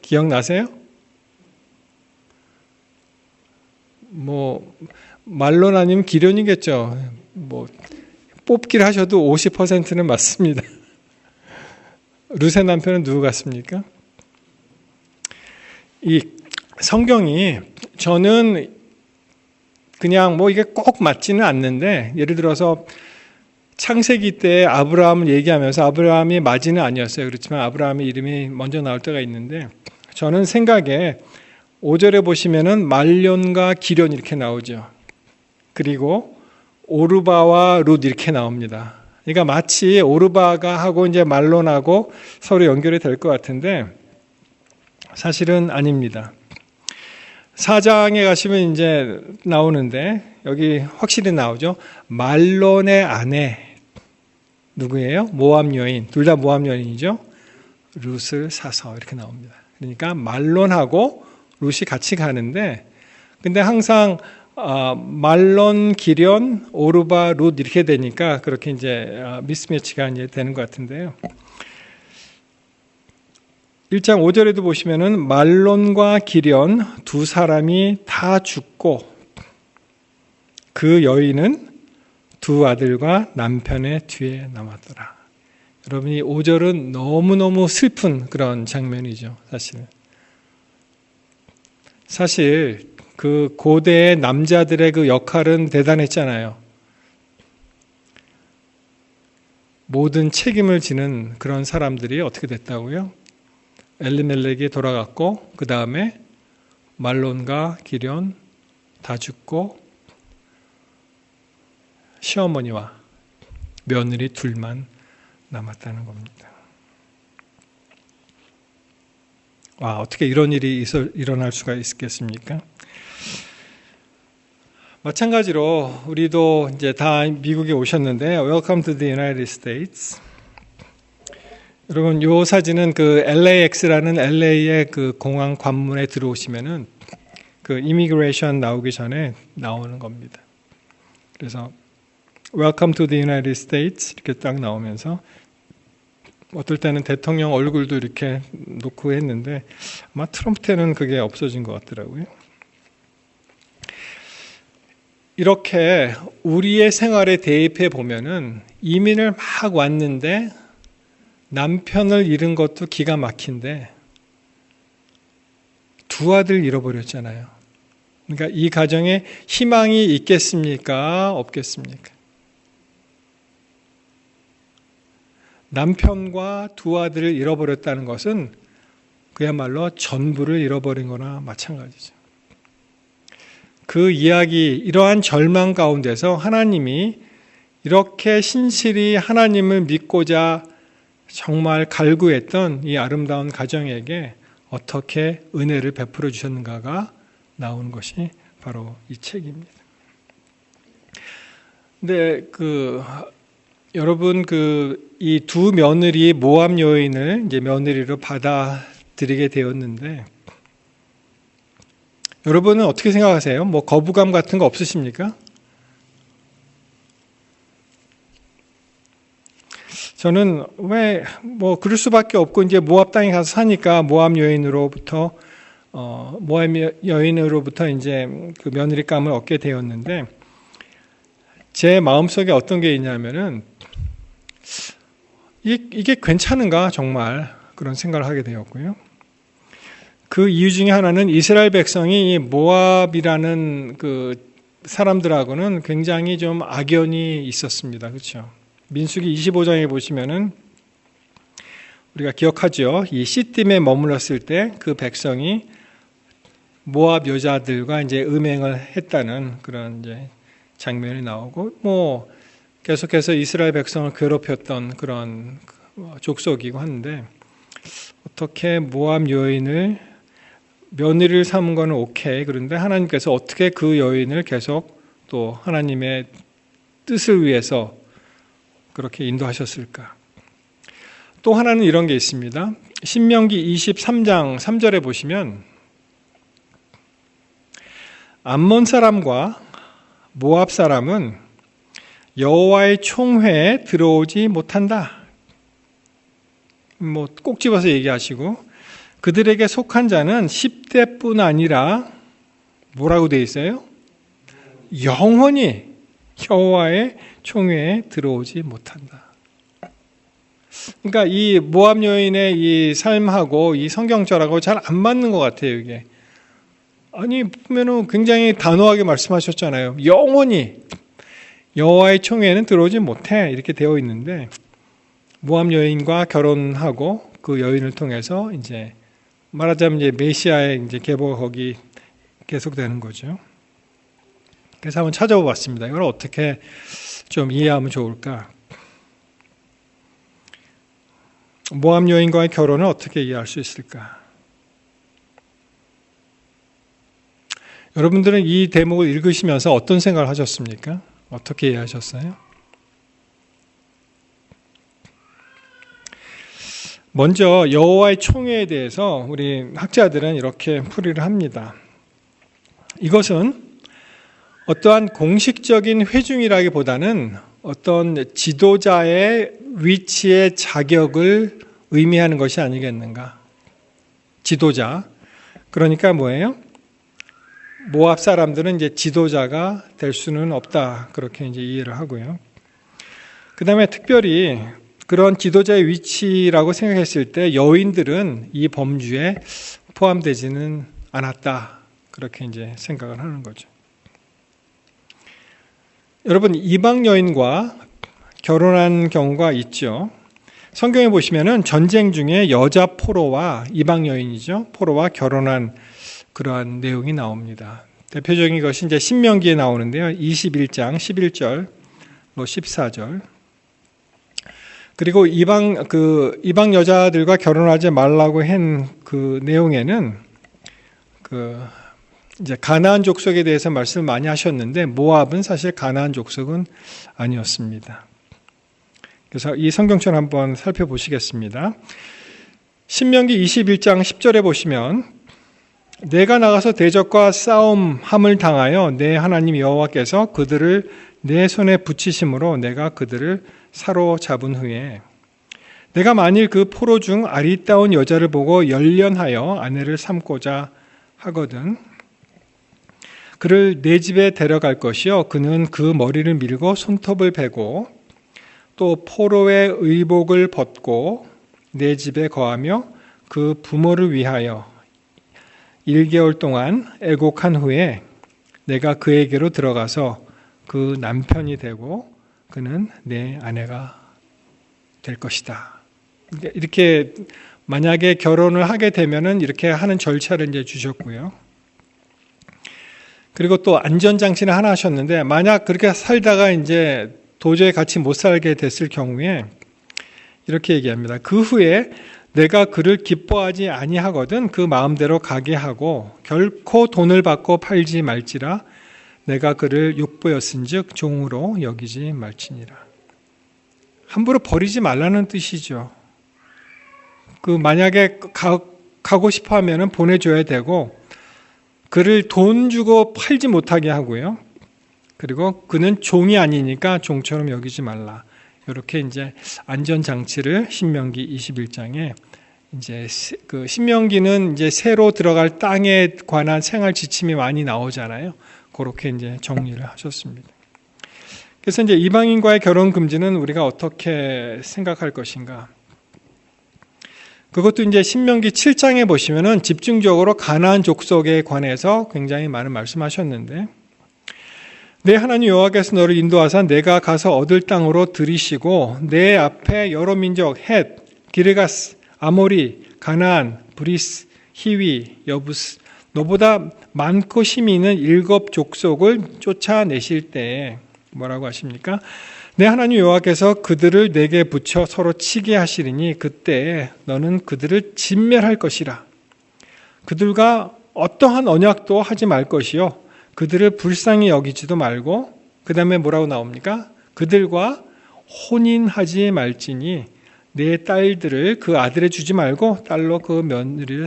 S1: 기억나세요? 뭐 말론 아니면 기련이겠죠. 뭐 뽑기를 하셔도 50%는 맞습니다. 룻의 남편은 누구 같습니까? 이 성경이 저는 그냥 뭐 이게 꼭 맞지는 않는데 예를 들어서 창세기 때 아브라함을 얘기하면서 아브라함이 맞이는 아니었어요. 그렇지만 아브라함의 이름이 먼저 나올 때가 있는데 저는 생각에 5절에 보시면은 말론과 기련 이렇게 나오죠. 그리고 오르바와 룻 이렇게 나옵니다. 그러니까 마치 오르바가 하고 이제 말론하고 서로 연결이 될 것 같은데 사실은 아닙니다. 4장에 가시면 이제 나오는데 여기 확실히 나오죠. 말론의 아내 누구예요? 모압 여인. 둘 다 모압 여인이죠. 룻을 사서 이렇게 나옵니다. 그러니까 말론하고 룻이 같이 가는데 근데 항상 말론, 기련, 오르바, 룻 이렇게 되니까 그렇게 이제 미스매치가 이제 되는 것 같은데요. 1장 5절에도 보시면은 말론과 기련 두 사람이 다 죽고 그 여인은 두 아들과 남편의 뒤에 남았더라. 여러분이 5절은 너무너무 슬픈 그런 장면이죠, 사실 그 고대의 남자들의 그 역할은 대단했잖아요. 모든 책임을 지는 그런 사람들이 어떻게 됐다고요? 엘리멜렉이 돌아갔고, 그 다음에 말론과 기련 다 죽고, 시어머니와 며느리 둘만 남았다는 겁니다. 와, 어떻게 이런 일이 일어날 수가 있겠습니까? 마찬가지로 우리도 이제 다 미국에 오셨는데, Welcome to the United States. 여러분, 요 사진은 그 LAX라는 LA의 그 공항 관문에 들어오시면은 그 이미그레이션 나오기 전에 나오는 겁니다. 그래서 Welcome to the United States 이렇게 딱 나오면서 어떨 때는 대통령 얼굴도 이렇게 놓고 했는데 아마 트럼프 때는 그게 없어진 것 같더라고요. 이렇게 우리의 생활에 대입해 보면은 이민을 막 왔는데 남편을 잃은 것도 기가 막힌데 두 아들 잃어버렸잖아요. 그러니까 이 가정에 희망이 있겠습니까? 없겠습니까? 남편과 두 아들을 잃어버렸다는 것은 그야말로 전부를 잃어버린 거나 마찬가지죠. 그 이야기, 이러한 절망 가운데서 하나님이 이렇게 신실히 하나님을 믿고자 정말 갈구했던 이 아름다운 가정에게 어떻게 은혜를 베풀어 주셨는가가 나오는 것이 바로 이 책입니다. 근데 여러분 이 두 며느리 모압 여인을 이제 며느리로 받아들이게 되었는데 여러분은 어떻게 생각하세요? 뭐 거부감 같은 거 없으십니까? 저는 왜 뭐 그럴 수밖에 없고 이제 모압 땅에 가서 사니까 모압 여인으로부터 이제 그 며느리감을 얻게 되었는데 제 마음속에 어떤 게 있냐면은 이게 괜찮은가 정말 그런 생각을 하게 되었고요. 그 이유 중에 하나는 이스라엘 백성이 모압이라는 그 사람들하고는 굉장히 좀 악연이 있었습니다. 그렇죠? 민수기 25장에 보시면은 우리가 기억하죠. 이 시딤에 머물렀을 때 그 백성이 모압 여자들과 이제 음행을 했다는 그런 이제 장면이 나오고 뭐 계속해서 이스라엘 백성을 괴롭혔던 그런 족속이고 하는데 어떻게 모압 여인을 며느리를 삼은 거는 오케이. 그런데 하나님께서 어떻게 그 여인을 계속 또 하나님의 뜻을 위해서 그렇게 인도하셨을까? 또 하나는 이런 게 있습니다. 신명기 23장 3절에 보시면 암몬 사람과 모압 사람은 여호와의 총회에 들어오지 못한다. 뭐 꼭 집어서 얘기하시고 그들에게 속한 자는 10대뿐 아니라 뭐라고 돼 있어요? 영원히 여호와의 총회에 들어오지 못한다. 그러니까 이 모압 여인의 이 삶하고 이 성경절하고 잘 안 맞는 것 같아요, 이게. 아니, 보면은 굉장히 단호하게 말씀하셨잖아요. 영원히 여호와의 총회에는 들어오지 못해. 이렇게 되어 있는데, 모압 여인과 결혼하고 그 여인을 통해서 이제 말하자면 이제 메시아의 이제 계보가 거기 계속되는 거죠. 그래서 한번 찾아보았습니다. 이걸 어떻게 좀 이해하면 좋을까? 모압 여인과의 결혼을 어떻게 이해할 수 있을까? 여러분들은 이 대목을 읽으시면서 어떤 생각을 하셨습니까? 어떻게 이해하셨어요? 먼저 여호와의 총회에 대해서 우리 학자들은 이렇게 풀이를 합니다. 이것은 어떠한 공식적인 회중이라기보다는 어떤 지도자의 위치의 자격을 의미하는 것이 아니겠는가? 지도자. 그러니까 뭐예요? 모압 사람들은 이제 지도자가 될 수는 없다. 그렇게 이제 이해를 하고요. 그 다음에 특별히 그런 지도자의 위치라고 생각했을 때 여인들은 이 범주에 포함되지는 않았다. 그렇게 이제 생각을 하는 거죠. 여러분, 이방 여인과 결혼한 경우가 있죠. 성경에 보시면은 전쟁 중에 여자 포로와 이방 여인이죠. 포로와 결혼한 그러한 내용이 나옵니다. 대표적인 것이 이제 신명기에 나오는데요. 21장 11절로 14절. 그리고 이방 여자들과 결혼하지 말라고 한 그 내용에는 이제 가나안 족속에 대해서 말씀을 많이 하셨는데 모압은 사실 가나안 족속은 아니었습니다. 그래서 이 성경처럼 한번 살펴보시겠습니다. 신명기 21장 10절에 보시면 내가 나가서 대적과 싸움함을 당하여 내 하나님 여호와께서 그들을 내 손에 붙이심으로 내가 그들을 사로잡은 후에 내가 만일 그 포로 중 아리따운 여자를 보고 연련하여 아내를 삼고자 하거든 그를 내 집에 데려갈 것이요 그는 그 머리를 밀고 손톱을 베고 또 포로의 의복을 벗고 내 집에 거하며 그 부모를 위하여 1개월 동안 애곡한 후에 내가 그에게로 들어가서 그 남편이 되고 그는 내 아내가 될 것이다. 이렇게 만약에 결혼을 하게 되면은 이렇게 하는 절차를 이제 주셨고요. 그리고 또 안전장치를 하나 하셨는데 만약 그렇게 살다가 이제 도저히 같이 못 살게 됐을 경우에 이렇게 얘기합니다. 그 후에 내가 그를 기뻐하지 아니하거든 그 마음대로 가게 하고 결코 돈을 받고 팔지 말지라 내가 그를 육보였은즉 종으로 여기지 말지니라. 함부로 버리지 말라는 뜻이죠. 만약에 가고 싶어 하면은 보내줘야 되고 그를 돈 주고 팔지 못하게 하고요. 그리고 그는 종이 아니니까 종처럼 여기지 말라. 이렇게 이제 안전장치를 신명기 21장에 이제 그 신명기는 이제 새로 들어갈 땅에 관한 생활 지침이 많이 나오잖아요. 그렇게 이제 정리를 하셨습니다. 그래서 이제 이방인과의 결혼 금지는 우리가 어떻게 생각할 것인가? 그것도 이제 신명기 7장에 보시면은 집중적으로 가나안 족속에 관해서 굉장히 많은 말씀하셨는데 내 하나님 여호와께서 너를 인도하사 내가 가서 얻을 땅으로 들이시고 내 앞에 여러 민족 헷, 기르가스, 아모리, 가나안, 브리스, 히위, 여부스 너보다 많고 힘이 있는 7 족속을 쫓아내실 때에 뭐라고 하십니까? 내 하나님 여호와께서 그들을 내게 붙여 서로 치게 하시리니 그때 너는 그들을 진멸할 것이라. 그들과 어떠한 언약도 하지 말 것이요 그들을 불쌍히 여기지도 말고 그 다음에 뭐라고 나옵니까? 그들과 혼인하지 말지니 내 딸들을 그 아들에 주지 말고 딸로 그 며느리를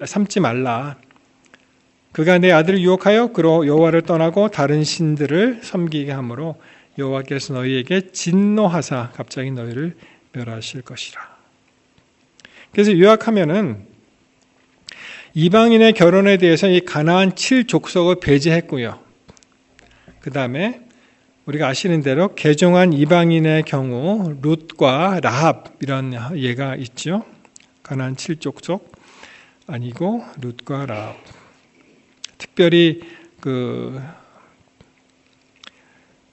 S1: 삼지 말라. 그가 내 아들을 유혹하여 그로 여호와를 떠나고 다른 신들을 섬기게 하므로 여호와께서 너희에게 진노하사 갑자기 너희를 멸하실 것이라. 그래서 요약하면은 이방인의 결혼에 대해서 이 가나안 7족속을 배제했고요. 그 다음에 우리가 아시는 대로 개종한 이방인의 경우 룻과 라합 이런 예가 있죠. 가나안 7족속 아니고 룻과 라합. 특별히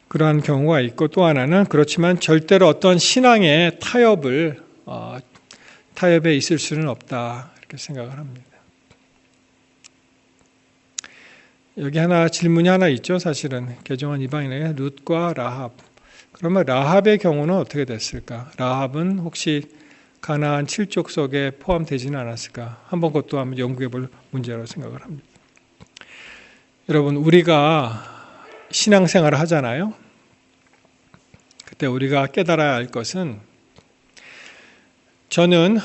S1: 그러한 경우가 있고 또 하나는 그렇지만 절대로 어떤 신앙의 타협에 있을 수는 없다 이렇게 생각을 합니다. 여기 질문이 하나 있죠. 사실은 개종한 이방인에게 룻과 라합. 그러면 라합의 경우는 어떻게 됐을까? 라합은 혹시 가나안 7족속에 포함되지는 않았을까? 한번 그것도 한번 연구해 볼 문제라고 생각을 합니다. 여러분 우리가 신앙생활을 하잖아요. 그때 우리가 깨달아야 할 것은 저는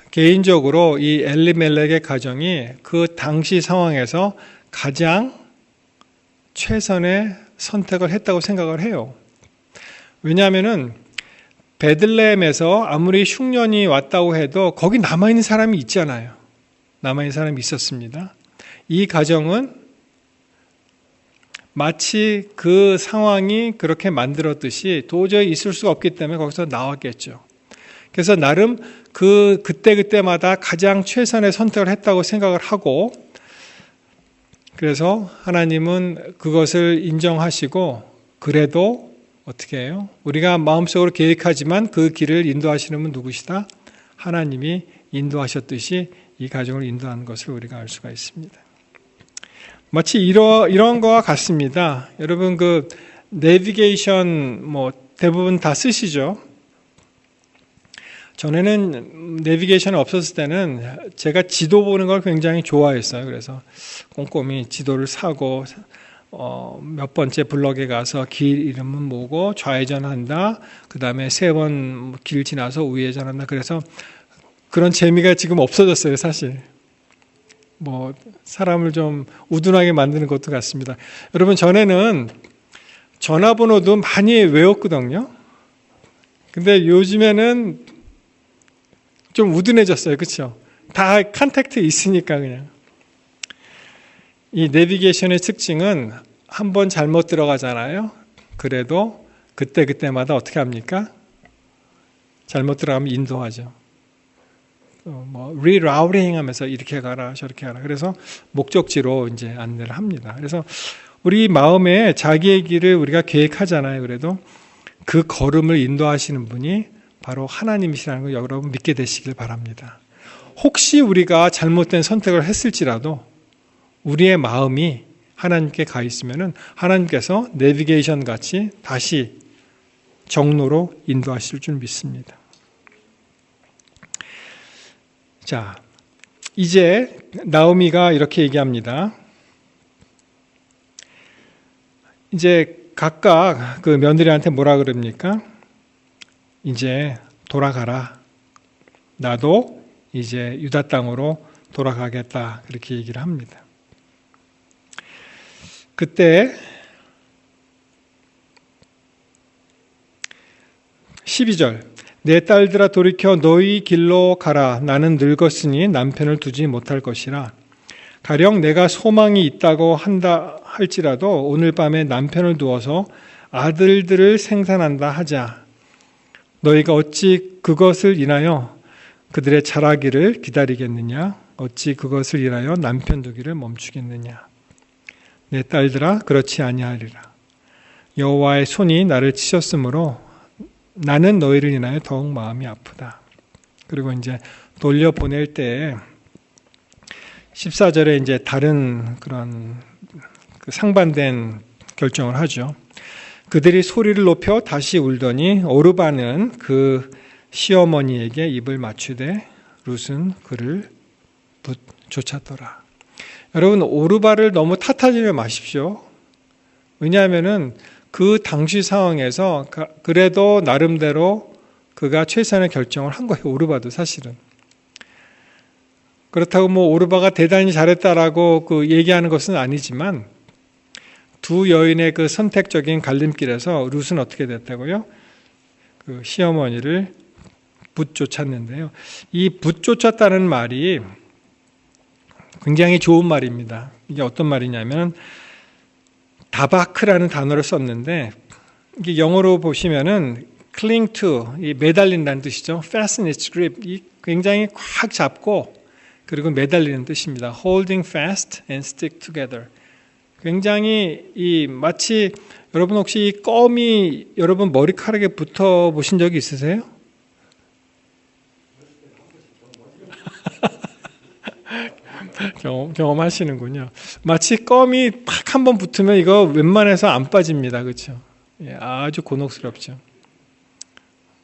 S1: 개인적으로 이 엘리멜렉의 가정이 그 당시 상황에서 가장 최선의 선택을 했다고 생각을 해요. 왜냐하면은 베들레헴에서 아무리 흉년이 왔다고 해도 거기 남아있는 사람이 있잖아요. 남아있는 사람이 있었습니다. 이 가정은 마치 그 상황이 그렇게 만들었듯이 도저히 있을 수가 없기 때문에 거기서 나왔겠죠. 그래서 나름 그때마다 가장 최선의 선택을 했다고 생각을 하고, 그래서 하나님은 그것을 인정하시고, 그래도 어떻게 해요? 우리가 마음속으로 계획하지만 그 길을 인도하시는 분 누구시다? 하나님이 인도하셨듯이 이 가정을 인도하는 것을 우리가 알 수가 있습니다. 마치 이런 거와 같습니다. 여러분 그 내비게이션 대부분 다 쓰시죠? 전에는 내비게이션이 없었을 때는 제가 지도 보는 걸 굉장히 좋아했어요. 그래서 꼼꼼히 지도를 사고 몇 번째 블럭에 가서 길 이름은 뭐고 좌회전한다. 그 다음에 3번 길 지나서 우회전한다. 그래서 그런 재미가 지금 없어졌어요, 사실. 사람을 좀 우둔하게 만드는 것도 같습니다. 여러분, 전에는 전화번호도 많이 외웠거든요. 근데 요즘에는 좀 우둔해졌어요. 그렇죠? 다 컨택트 있으니까 그냥. 이 내비게이션의 특징은 한번 잘못 들어가잖아요. 그래도 그때마다 어떻게 합니까? 잘못 들어가면 인도하죠. 리라우팅 하면서 이렇게 가라 저렇게 가라. 그래서 목적지로 이제 안내를 합니다. 그래서 우리 마음에 자기의 길을 우리가 계획하잖아요. 그래도 그 걸음을 인도하시는 분이 바로 하나님이시라는 걸 여러분 믿게 되시길 바랍니다. 혹시 우리가 잘못된 선택을 했을지라도 우리의 마음이 하나님께 가 있으면은 하나님께서 내비게이션 같이 다시 정로로 인도하실 줄 믿습니다. 자, 이제 나오미가 이렇게 얘기합니다. 이제 각각 그 며느리한테 뭐라 그럽니까? 이제 돌아가라. 나도 이제 유다 땅으로 돌아가겠다. 그렇게 얘기를 합니다. 그때 12절 내 딸들아 돌이켜 너희 길로 가라. 나는 늙었으니 남편을 두지 못할 것이라. 가령 내가 소망이 있다고 한다 할지라도 오늘 밤에 남편을 두어서 아들들을 생산한다 하자. 너희가 어찌 그것을 인하여 그들의 자라기를 기다리겠느냐? 어찌 그것을 인하여 남편 두기를 멈추겠느냐? 내 딸들아 그렇지 아니하리라. 여호와의 손이 나를 치셨으므로 나는 너희를 인하여 더욱 마음이 아프다. 그리고 이제 돌려보낼 때 14절에 이제 다른 그런 상반된 결정을 하죠. 그들이 소리를 높여 다시 울더니 오르바는 그 시어머니에게 입을 맞추되 룻은 그를 쫓았더라. 여러분 오르바를 너무 탓하지 마십시오. 왜냐하면은 그 당시 상황에서 그래도 나름대로 그가 최선의 결정을 한 거예요. 오르바도 사실은. 그렇다고 오르바가 대단히 잘했다라고 얘기하는 것은 아니지만 두 여인의 그 선택적인 갈림길에서 룻은 어떻게 됐다고요? 그 시어머니를 붙쫓았는데요. 이 붙쫓았다는 말이 굉장히 좋은 말입니다. 이게 어떤 말이냐면 다바크라는 단어를 썼는데 이게 영어로 보시면은 cling to, 이 매달린다는 뜻이죠. fasten its grip, 이 굉장히 꽉 잡고 그리고 매달리는 뜻입니다. holding fast and stick together. 굉장히 마치 여러분 혹시 이 껌이 여러분 머리카락에 붙어 보신 적이 있으세요? 경험하시는군요. 마치 껌이 팍 한번 붙으면 이거 웬만해서 안 빠집니다. 그렇죠? 예, 아주 곤혹스럽죠.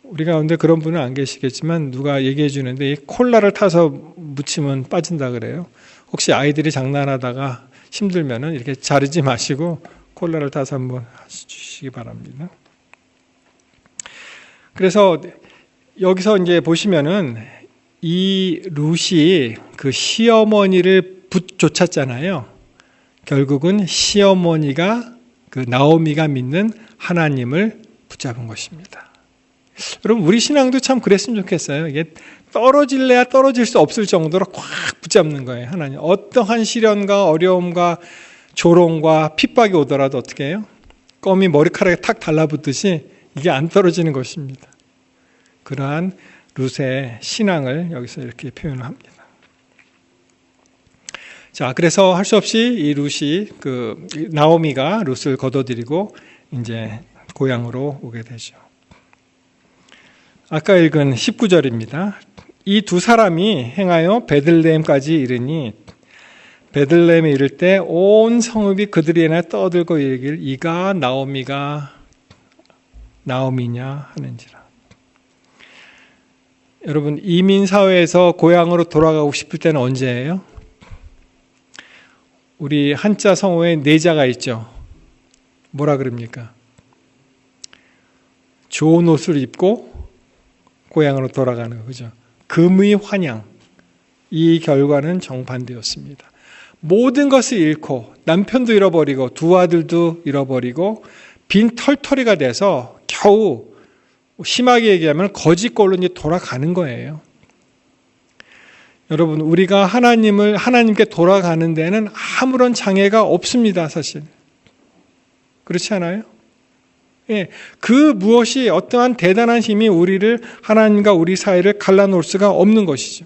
S1: 우리 가운데 그런 분은 안 계시겠지만 누가 얘기해 주는데 이 콜라를 타서 묻히면 빠진다 그래요. 혹시 아이들이 장난하다가 힘들면은 이렇게 자르지 마시고 콜라를 타서 한번 주시기 바랍니다. 그래서 여기서 이제 보시면은 이 룻이 그 시어머니를 붙쫓았잖아요. 결국은 시어머니가 그 나오미가 믿는 하나님을 붙잡은 것입니다. 여러분 우리 신앙도 참 그랬으면 좋겠어요. 이게 떨어질래야 떨어질 수 없을 정도로 꽉 붙잡는 거예요. 하나님 어떠한 시련과 어려움과 조롱과 핍박이 오더라도 어떻게 해요? 껌이 머리카락에 탁 달라붙듯이 이게 안 떨어지는 것입니다. 그러한 룻의 신앙을 여기서 이렇게 표현을 합니다. 자, 그래서 할 수 없이 이 룻이 나오미가 룻을 거둬들이고 이제 고향으로 오게 되죠. 아까 읽은 19절입니다. 이 두 사람이 행하여 베들레헴까지 이르니 베들레헴에 이를 때 온 성읍이 그들이 인하여 떠들고 이르기를 이가 나오미가 나오미냐 하는지라. 여러분, 이민 사회에서 고향으로 돌아가고 싶을 때는 언제예요? 우리 한자 성어에 내자가 있죠. 뭐라 그럽니까? 좋은 옷을 입고 고향으로 돌아가는 거, 그죠? 금의 환영. 이 결과는 정반대였습니다. 모든 것을 잃고 남편도 잃어버리고 두 아들도 잃어버리고 빈 털터리가 돼서 겨우 심하게 얘기하면 거짓골로 이제 돌아가는 거예요. 여러분, 우리가 하나님께 돌아가는 데는 아무런 장애가 없습니다, 사실. 그렇지 않아요? 예, 그 무엇이 어떠한 대단한 힘이 우리를 하나님과 우리 사이를 갈라놓을 수가 없는 것이죠.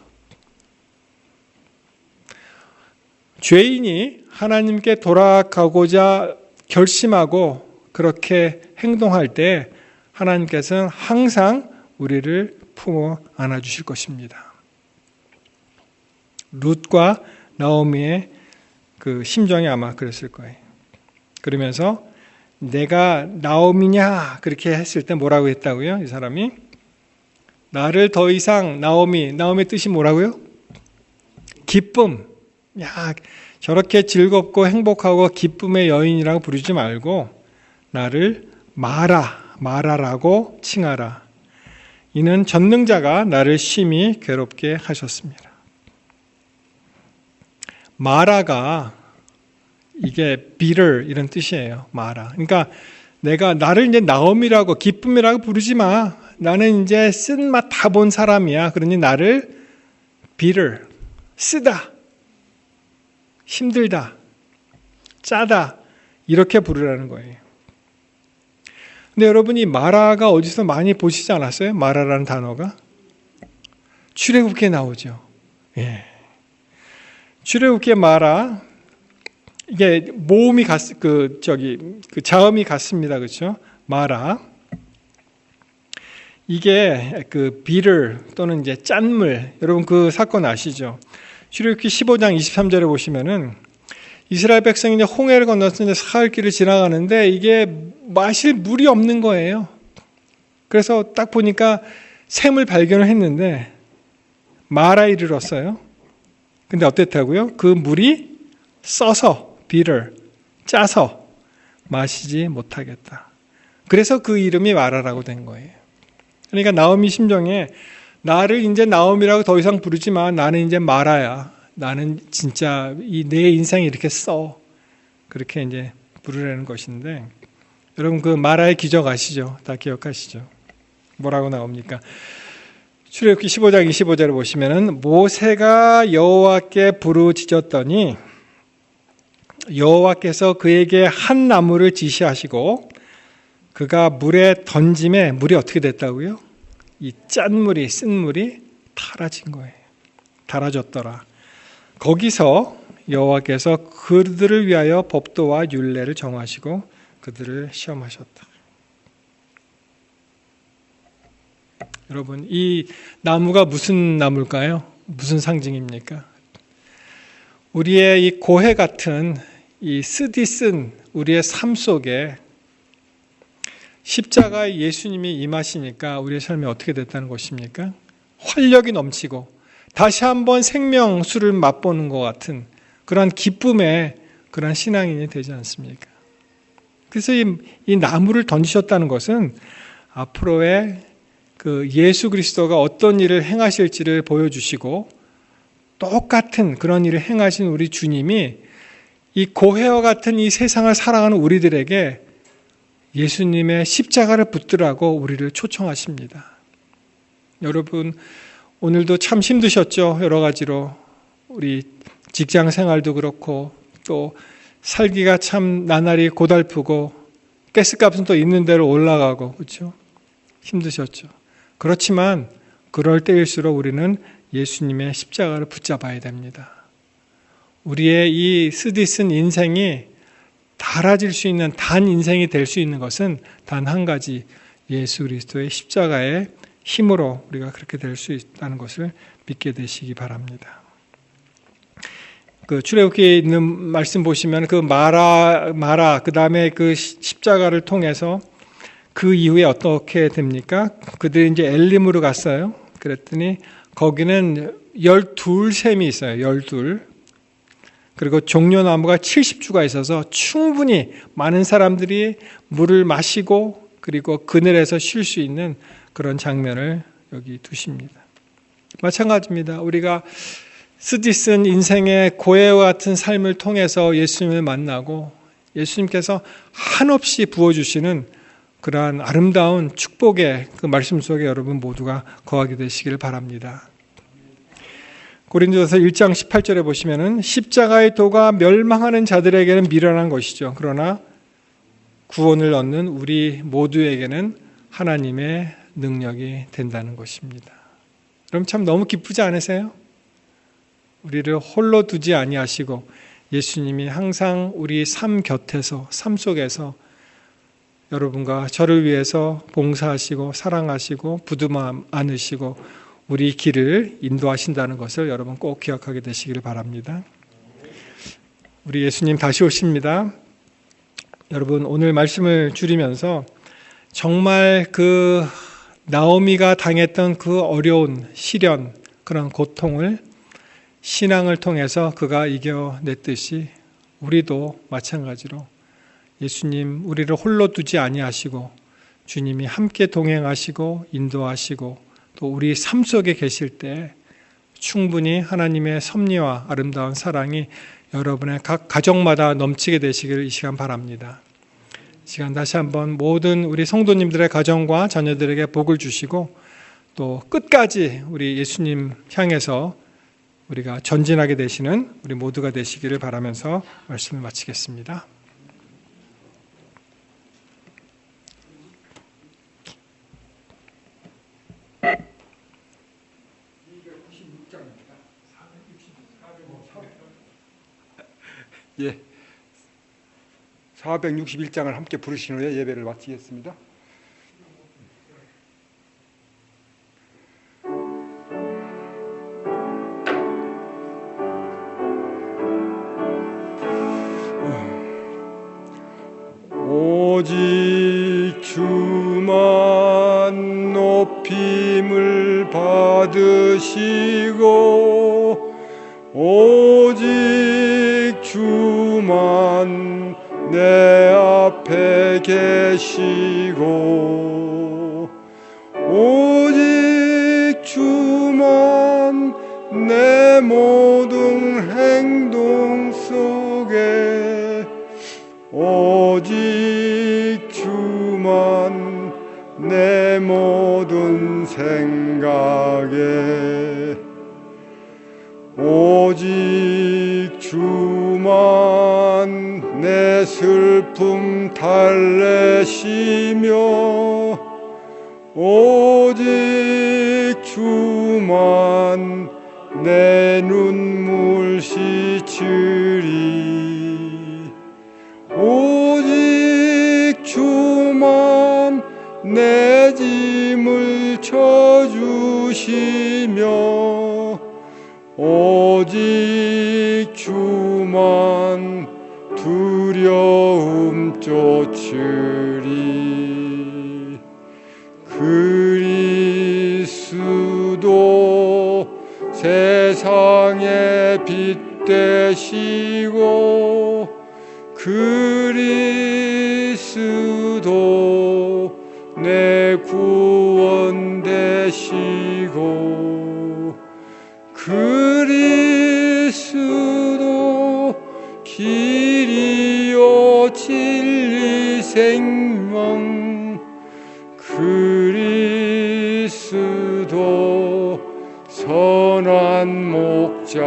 S1: 죄인이 하나님께 돌아가고자 결심하고 그렇게 행동할 때 하나님께서는 항상 우리를 품어 안아주실 것입니다. 룻과 나오미의 그 심정이 아마 그랬을 거예요. 그러면서 내가 나오미냐 그렇게 했을 때 뭐라고 했다고요? 이 사람이 나를 더 이상 나오미의 뜻이 뭐라고요? 기쁨. 야, 저렇게 즐겁고 행복하고 기쁨의 여인이라고 부르지 말고 나를 마라라고 칭하라. 이는 전능자가 나를 심히 괴롭게 하셨습니다. 마라가 이게 bitter 이런 뜻이에요. 마라. 그러니까 내가 나를 이제 나오미라고 기쁨이라고 부르지 마. 나는 이제 쓴맛 다 본 사람이야. 그러니 나를 bitter, 쓰다, 힘들다, 짜다 이렇게 부르라는 거예요. 근데 여러분 이 마라가 어디서 많이 보시지 않았어요? 마라라는 단어가 출애굽기에 나오죠. 예. 출애굽기에 마라 이게 모음이 자음이 같습니다. 그렇죠? 마라. 이게 bitter 또는 이제 짠물. 여러분 그 사건 아시죠? 출애굽기 15장 23절에 보시면은 이스라엘 백성이 이제 홍해를 건너서 이제 사흘길을 지나가는데 이게 마실 물이 없는 거예요. 그래서 딱 보니까 샘을 발견을 했는데 마라에 이르렀어요. 근데 어땠다고요? 그 물이 써서 bitter, 짜서 마시지 못하겠다. 그래서 그 이름이 마라라고 된 거예요. 그러니까 나오미 심정에 나를 이제 나오미라고 더 이상 부르지 마. 나는 이제 마라야. 나는 진짜 내 인생이 이렇게 써. 그렇게 이제 부르라는 것인데 여러분 그 마라의 기적 아시죠? 다 기억하시죠? 뭐라고 나옵니까? 출애굽기 15장 25절을 보시면은 모세가 여호와께 부르짖었더니 여호와께서 그에게 한 나무를 지시하시고 그가 물에 던짐에 물이 어떻게 됐다고요? 이 짠물이 쓴물이 달아진 거예요. 달아졌더라. 거기서 여호와께서 그들을 위하여 법도와 율례를 정하시고 그들을 시험하셨다. 여러분 이 나무가 무슨 나무일까요? 무슨 상징입니까? 우리의 이 고해 같은 이 쓰디쓴 우리의 삶 속에 십자가의 예수님이 임하시니까 우리의 삶이 어떻게 됐다는 것입니까? 활력이 넘치고 다시 한번 생명수를 맛보는 것 같은 그러한 기쁨의 그러한 신앙인이 되지 않습니까? 그래서 이 나무를 던지셨다는 것은 앞으로의 그 예수 그리스도가 어떤 일을 행하실지를 보여주시고 똑같은 그런 일을 행하신 우리 주님이 이 고해와 같은 이 세상을 살아가는 우리들에게 예수님의 십자가를 붙들라고 우리를 초청하십니다. 여러분 오늘도 참 힘드셨죠? 여러 가지로 우리 직장 생활도 그렇고 또 살기가 참 나날이 고달프고 가스값은 또 있는 대로 올라가고 그렇죠? 힘드셨죠. 그렇지만 그럴 때일수록 우리는 예수님의 십자가를 붙잡아야 됩니다. 우리의 이 쓰디쓴 인생이 달아질 수 있는 단 인생이 될 수 있는 것은 단 한 가지, 예수 그리스도의 십자가의 힘으로 우리가 그렇게 될 수 있다는 것을 믿게 되시기 바랍니다. 그 출애굽기에 있는 말씀 보시면 그 마라 그 다음에 그 십자가를 통해서 그 이후에 어떻게 됩니까? 그들이 이제 엘림으로 갔어요. 그랬더니 거기는 12샘이 있어요. 12. 그리고 종려나무가 70주가 있어서 충분히 많은 사람들이 물을 마시고 그리고 그늘에서 쉴 수 있는 그런 장면을 여기 두십니다. 마찬가지입니다. 우리가 쓰디쓴 인생의 고해와 같은 삶을 통해서 예수님을 만나고 예수님께서 한없이 부어주시는 그러한 아름다운 축복의 그 말씀 속에 여러분 모두가 거하게 되시기를 바랍니다. 고린도서 1장 18절에 보시면은 십자가의 도가 멸망하는 자들에게는 미련한 것이죠. 그러나 구원을 얻는 우리 모두에게는 하나님의 능력이 된다는 것입니다. 그럼 참 너무 기쁘지 않으세요? 우리를 홀로 두지 아니하시고 예수님이 항상 우리 삶 곁에서 삶 속에서 여러분과 저를 위해서 봉사하시고 사랑하시고 부두마 안으시고 우리 길을 인도하신다는 것을 여러분 꼭 기억하게 되시기를 바랍니다. 우리 예수님 다시 오십니다. 여러분 오늘 말씀을 줄이면서 정말 그 나오미가 당했던 그 어려운 시련 그런 고통을 신앙을 통해서 그가 이겨냈듯이 우리도 마찬가지로 예수님 우리를 홀로 두지 아니하시고 주님이 함께 동행하시고 인도하시고 또 우리 삶 속에 계실 때 충분히 하나님의 섭리와 아름다운 사랑이 여러분의 각 가정마다 넘치게 되시기를 이 시간 바랍니다. 이 시간 다시 한번 모든 우리 성도님들의 가정과 자녀들에게 복을 주시고 또 끝까지 우리 예수님 향해서 우리가 전진하게 되시는 우리 모두가 되시기를 바라면서 말씀을 마치겠습니다.
S2: 예, 461장을 함께 부르신 후에 예배를 마치겠습니다. 오직 주만 높임을 받으시고 오직 주만 내 앞에 계시고 오직 주만 내 모든 행동 속에 오직 주만 내 모든 생각에 오직 주만 내 슬픔 달래시며 오직 주만 내 눈물 씻으리 오직 주만 내 짐을 져주시며 오직 주만 두려움 쫓으리 그리스도 세상의 빛 되시고 그리스도 내 구원 되시고 그리스도 길이요 진리 생명 그리스도 선한 목자일세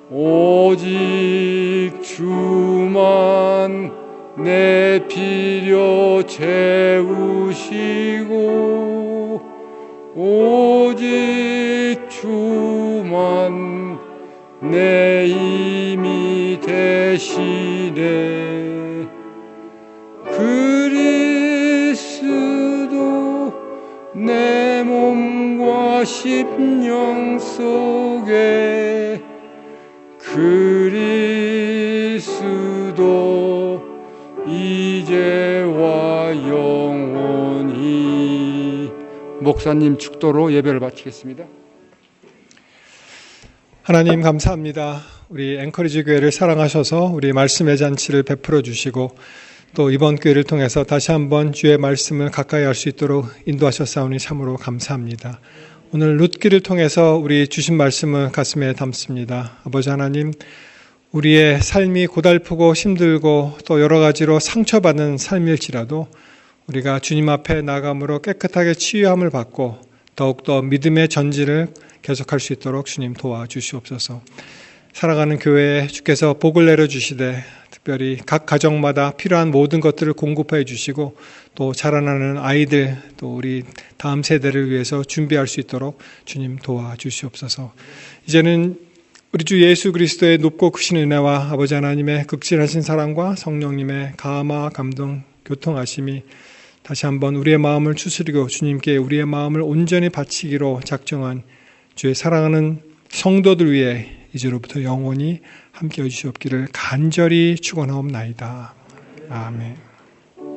S2: 오직 주만 내 필요 채우시고 오직 주만 내 힘이 되시네. 그리스도 내 몸과 심령 속에 그리스도 이제와 영원히. 목사님 축도로 예배를 바치겠습니다.
S1: 하나님 감사합니다. 우리 앵커리지 교회를 사랑하셔서 우리 말씀의 잔치를 베풀어 주시고 또 이번 교회를 통해서 다시 한번 주의 말씀을 가까이 할 수 있도록 인도하셨사오니 참으로 감사합니다. 오늘 룻기를 통해서 우리 주신 말씀을 가슴에 담습니다. 아버지 하나님, 우리의 삶이 고달프고 힘들고 또 여러 가지로 상처받는 삶일지라도 우리가 주님 앞에 나감으로 깨끗하게 치유함을 받고 더욱더 믿음의 전진을 계속할 수 있도록 주님 도와주시옵소서. 살아가는 교회에 주께서 복을 내려주시되 특별히 각 가정마다 필요한 모든 것들을 공급해 주시고 또 자라나는 아이들 또 우리 다음 세대를 위해서 준비할 수 있도록 주님 도와주시옵소서. 이제는 우리 주 예수 그리스도의 높고 크신 은혜와 아버지 하나님의 극진하신 사랑과 성령님의 감화 감동 교통하심이 다시 한번 우리의 마음을 추스리고 주님께 우리의 마음을 온전히 바치기로 작정한 주의 사랑하는 성도들 위해 이제로부터 영원히 함께 해주시옵기를 간절히 축원하옵나이다. 아멘.